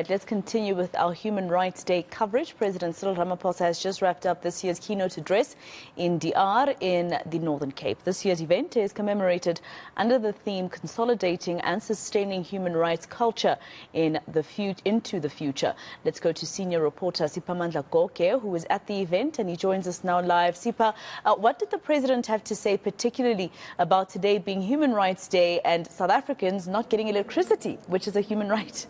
Let's continue with our Human Rights Day coverage. President Cyril Ramaphosa has just wrapped up this year's keynote address in DR in the Northern Cape. This year's event is commemorated under the theme Consolidating and Sustaining Human Rights Culture into the Future. Let's go to senior reporter Siphamandla Goge, who is at the event, and he joins us now live. Sipa, what did the president have to say particularly about today being Human Rights Day and South Africans not getting electricity, which is a human right?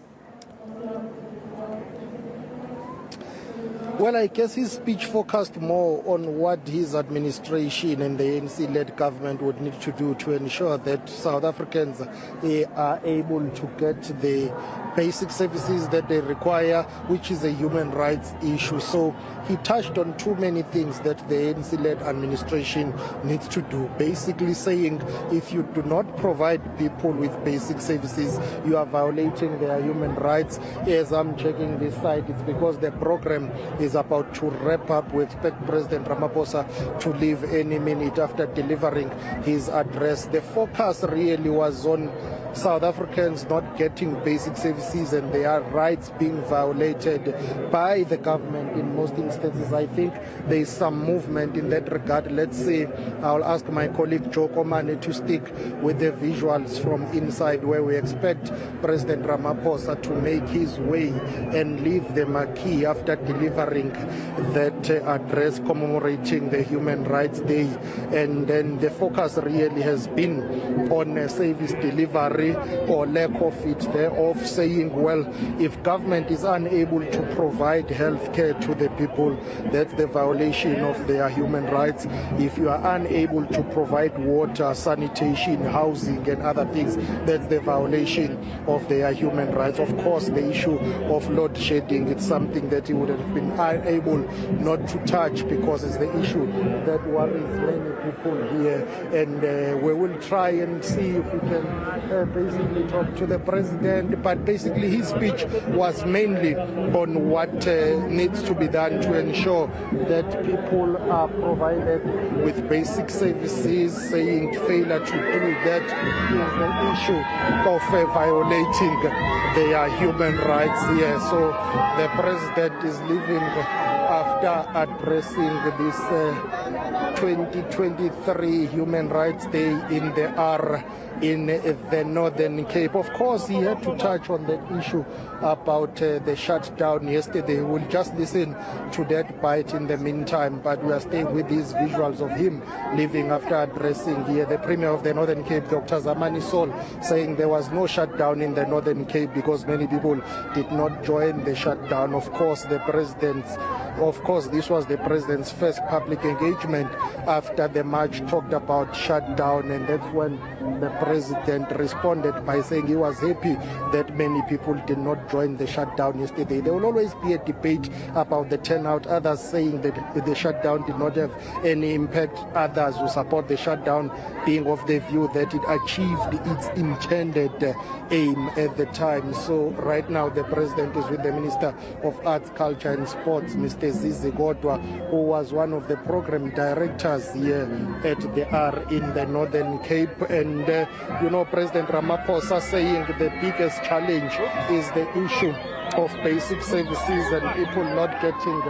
Well, I guess his speech focused more on what his administration and the ANC-led government would need to do to ensure that South Africans are able to get the basic services that they require, which is a human rights issue. So he touched on too many things that the ANC-led administration needs to do, basically saying if you do not provide people with basic services, you are violating their human rights. As I'm checking this site, it's because the program is about to wrap up. We expect President Ramaphosa to leave any minute after delivering his address. The focus really was on South Africans not getting basic services and their rights being violated by the government in most instances. I think there is some movement in that regard. Let's see, I'll ask my colleague Joe Komane to stick with the visuals from inside, where we expect President Ramaphosa to make his way and leave the marquee after delivering that address commemorating the Human Rights Day. And then the focus really has been on service delivery or lack of it thereof, saying, well, if government is unable to provide health care to the people, that's the violation of their human rights. If you are unable to provide water, sanitation, housing and other things, that's the violation of their human rights. Of course, the issue of load shedding, it's something that he would have been unable not to touch because it's the issue that worries many people here. And we will try and see if we can basically talk to the president, but basically his speech was mainly on what needs to be done to ensure that people are provided with basic services, saying failure to do that is the issue of violating their human rights here. So the president is leaving after addressing this 2023 Human Rights Day in the R in the Northern Cape. Of course, he had to touch on that issue about the shutdown yesterday. We'll just listen to that bite in the meantime, but we are staying with these visuals of him leaving after addressing here the Premier of the Northern Cape, Dr. Zamani Sol, saying there was no shutdown in the Northern Cape because many people did not join the shutdown. Of course, this was the president's first public engagement after the march talked about shutdown, and that's when the president responded by saying he was happy that many people did not join the shutdown yesterday. There will always be a debate about the turnout, others saying that the shutdown did not have any impact, others who support the shutdown being of the view that it achieved its intended aim at the time. So right now the president is with the Minister of Arts, Culture and Sports, Mr. Zizi Godwa, who was one of the program directors here at the R in the Northern Cape. And President Ramaphosa saying the biggest challenge is the issue of basic services and people not getting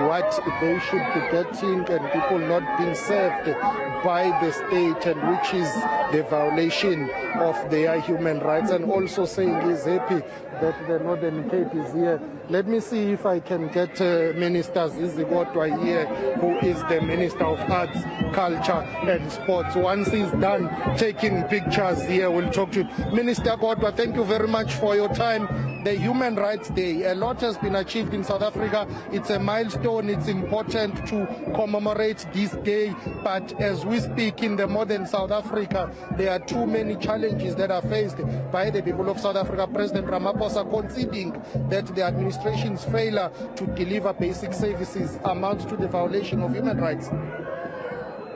what they should be getting and people not being served by the state, and which is the violation of their human rights. And also saying he's happy that the Northern Cape is here. Let me see if I can get Minister Zizi Godwa here, who is the Minister of Arts, Culture and Sports. Once he's done taking pictures here, we'll talk to you. Minister Godwa, thank you very much for your time. The Human Rights Day, a lot has been achieved in South Africa. It's a milestone. It's important to commemorate this day. But as we speak in the modern South Africa, there are too many challenges that are faced by the people of South Africa. President Ramaphosa conceding that the administration's failure to deliver basic services amounts to the violation of human rights.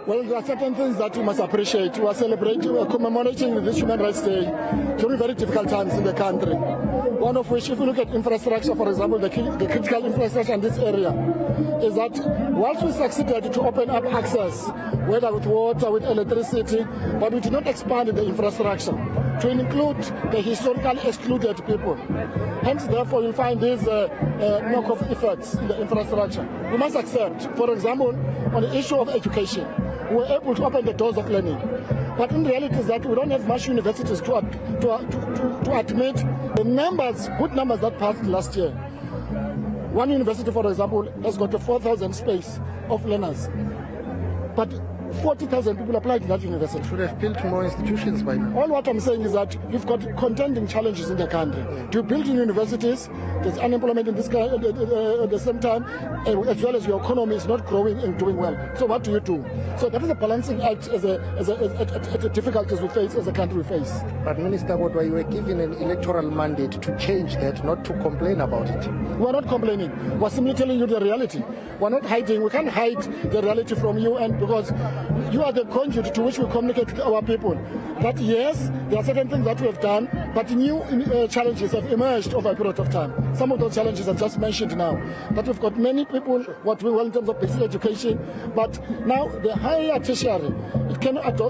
Well, there are certain things that we must appreciate. We are celebrating, we are commemorating this Human Rights Day during very difficult times in the country. One of which, if we look at infrastructure, for example, the critical infrastructure in this area, is that once we succeeded to open up access, whether with water, with electricity, but we did not expand the infrastructure. to include the historically excluded people. Hence, therefore, you'll find these knock-off effects in the infrastructure. We must accept, for example, on the issue of education, we were able to open the doors of learning. But in reality is that we don't have much universities to admit the numbers, good numbers that passed last year. One university, for example, has got a 4,000 space of learners. But 40,000 people applied to that university. Should have built more institutions by now. All what I'm saying is that you've got contending challenges in the country. You build in universities, there's unemployment in this country at the same time, as well as your economy is not growing and doing well. So what do you do? So that is a balancing act as the difficulties we face as a country we face. But Minister Godwa, you were given an electoral mandate to change that, not to complain about it. We're not complaining. We're simply telling you the reality. We're not hiding. We can't hide the reality from you, and because you are the conduit to which we communicate to our people. That yes, there are certain things that we have done, but new challenges have emerged over a period of time. Some of those challenges are just mentioned now. But we've got many people what we well in terms of basic education, but now the higher tertiary, it cannot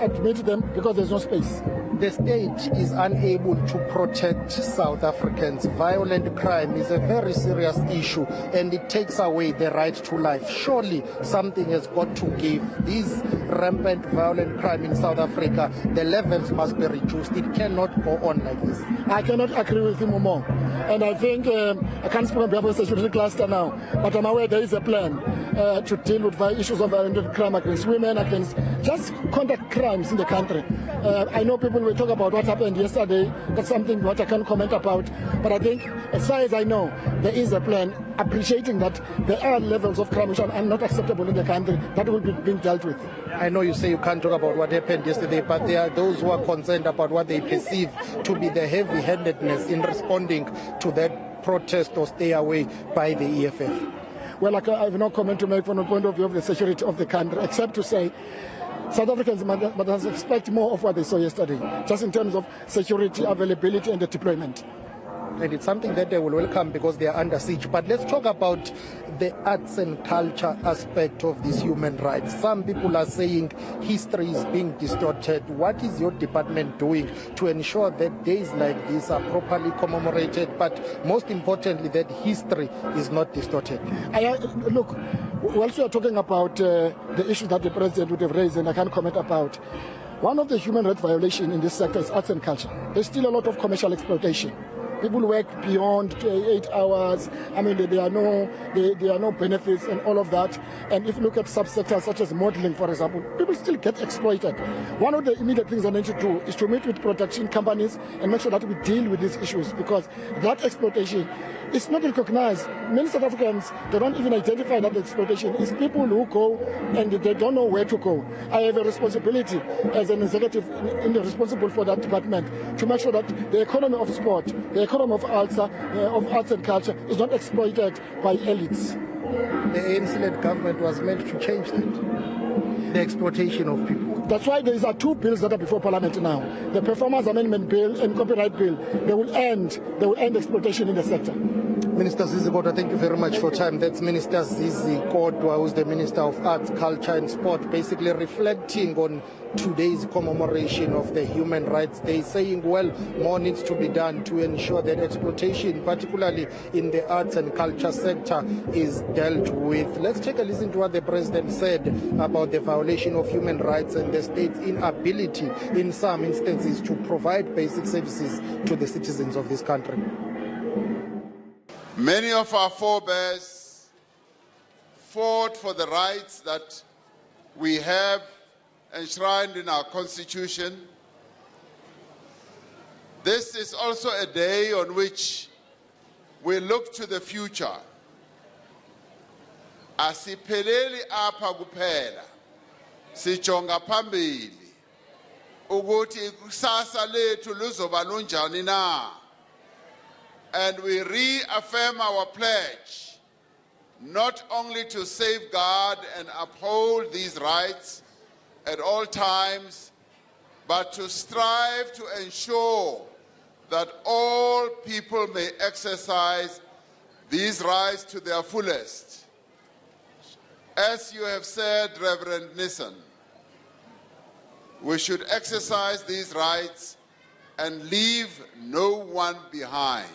admit them because there's no space. The state is unable to protect South Africans. Violent crime is a very serious issue, and it takes away the right to life. Surely something has got to give. This rampant violent crime in South Africa, the levels must be reduced. It cannot go on like this. I cannot agree with him more. And I think, I can't speak on behalf of the security cluster now, but I'm aware there is a plan to deal with issues of violent crime against women, against just conduct crimes in the country. I know people will talk about what happened yesterday. That's something what I can't comment about. But I think, as far as I know, there is a plan, appreciating that there are levels of crime which are not acceptable in the country that will be being dealt with. I know you say you can't talk about what happened yesterday, but there are those who are concerned about what they perceive to be the heavy-handedness in responding to that protest or stay away by the EFF. Well, I have no comment to make from the point of view of the security of the country, except to say South Africans must expect more of what they saw yesterday, just in terms of security, availability, and the deployment. And it's something that they will welcome because they are under siege. But let's talk about the arts and culture aspect of these human rights. Some people are saying history is being distorted. What is your department doing to ensure that days like this are properly commemorated, but most importantly, that history is not distorted? Look, whilst we are talking about the issues that the president would have raised, and I can't comment about, one of the human rights violations in this sector is arts and culture. There's still a lot of commercial exploitation. People work beyond 8 hours. I mean, there are no benefits and all of that. And if you look at subsectors such as modeling, for example, people still get exploited. One of the immediate things I need to do is to meet with production companies and make sure that we deal with these issues, because that exploitation is not recognized. Many South Africans, they don't even identify that exploitation. It's people who go and they don't know where to go. I have a responsibility as an executive responsible for that department to make sure that the economy of sport, the economy of arts and culture is not exploited by elites. The ANC-led government was meant to change that, the exploitation of people. That's why there are two bills that are before Parliament now: the Performance Amendment Bill and Copyright Bill. They will end exploitation in the sector. Minister Zizi Kodwa, thank you very much for time. That's Minister Zizi Kodwa, who's the Minister of Arts, Culture and Sport, basically reflecting on today's commemoration of the Human Rights Day, saying, well, more needs to be done to ensure that exploitation, particularly in the arts and culture sector, is dealt with. Let's take a listen to what the President said about the violation of human rights and the state's inability, in some instances, to provide basic services to the citizens of this country. Many of our forebears fought for the rights that we have enshrined in our Constitution. This is also a day on which we look to the future. Asipheleli apha kuphela, sijonga phambili ukuthi kusasa lethu luzoba lunjani na. And we reaffirm our pledge not only to safeguard and uphold these rights at all times, but to strive to ensure that all people may exercise these rights to their fullest. As you have said, Reverend Nissen, We should exercise these rights and leave no one behind.